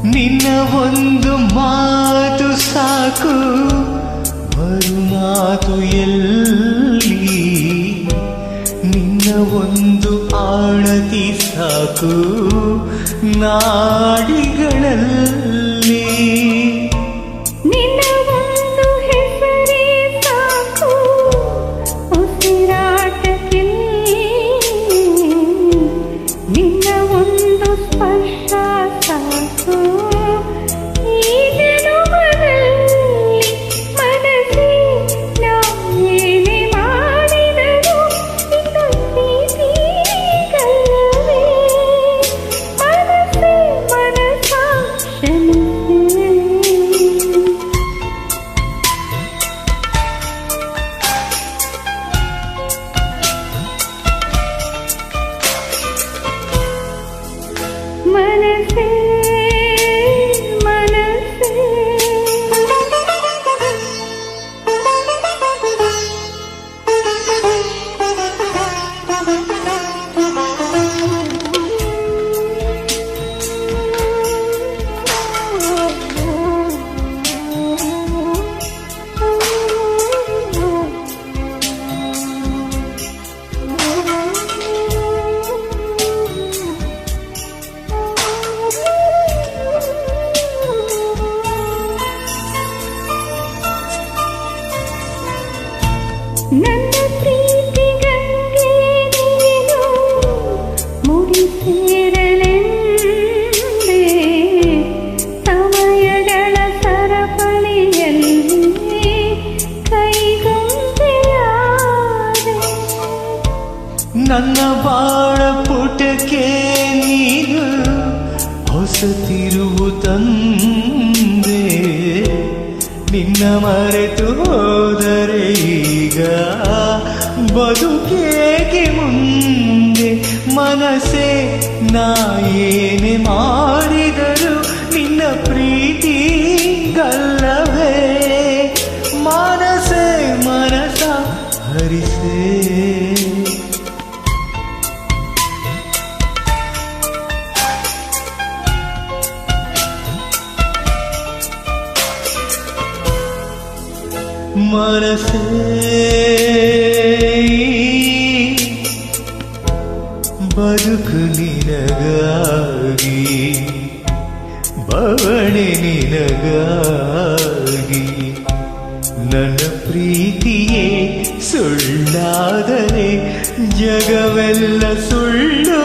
ನಿನ್ನ ಒಂದು ಮಾತು ಸಾಕು, ಮರು ಮಾತು ಎಲ್ಲಿ? ನಿನ್ನ ಒಂದು ಆಣತಿ ಸಾಕು ನಾಡಿಗಳಲ್ಲಿ. ನಿನ್ನ ಒಂದು ಹೆಸರೇ ಸಾಕು ಉಸಿರಾಟಕ್ಕೆ. ನಿನ್ನ ಒಂದು ಸ್ಪರ್ಶ ಸಾಕು ಈ ಜನುಮದಲ್ಲಿ. ಮನಸ್ಸೇ ನಾ ಏನೇ ಮಾಡಿದರೂ ನಿನ್ನ ಪ್ರೀತಿಗಲ್ಲವೇ? ಮನಸ್ಸೇ ಮನಸ ಕ್ಷಮಿಸು. ಮನಸ್ಸೇ ಮನಸ್ಸೇ ನನ್ನ ಪ್ರೀತಿ ಗಂಗೆ ನೀನು ಮುಡಿ ಸೇರಲೆಂದೇ ಸಮಯಗಳ ಸರಪಳಿಯಲ್ಲಿ ಕೈಗೊಂಬೆಯಾದೆ. ನನ್ನ ಬಾಳ ಪುಟಕ್ಕೆ ನೀನು ಹೊಸ ತಿರುವು ತಂದೆ. ನಿನ್ನ ಮರೆತು ಹೋದರೆ ಈಗ ಬದುಕೇಗೆ ಮುಂದೆ? ಮನಸ್ಸೇ ನಾ ಏನೇ ಮಾಡಿದರು ನಿನ್ನ ಪ್ರೀತಿ ಗಲ್ಲವೇ? ಮನಸ್ಸೇ ಮನಸ ಹರಿಸೇ. ಮನಸ್ಸೇ ಬದುಕು ನಿನಗಾಗಿ, ಬವಣೆ ನಿನಗಾಗಿ. ನನ್ನ ಪ್ರೀತಿಯೇ ಸುಳ್ಳಾದರೆ ಜಗವೆಲ್ಲ ಸುಳ್ಳು.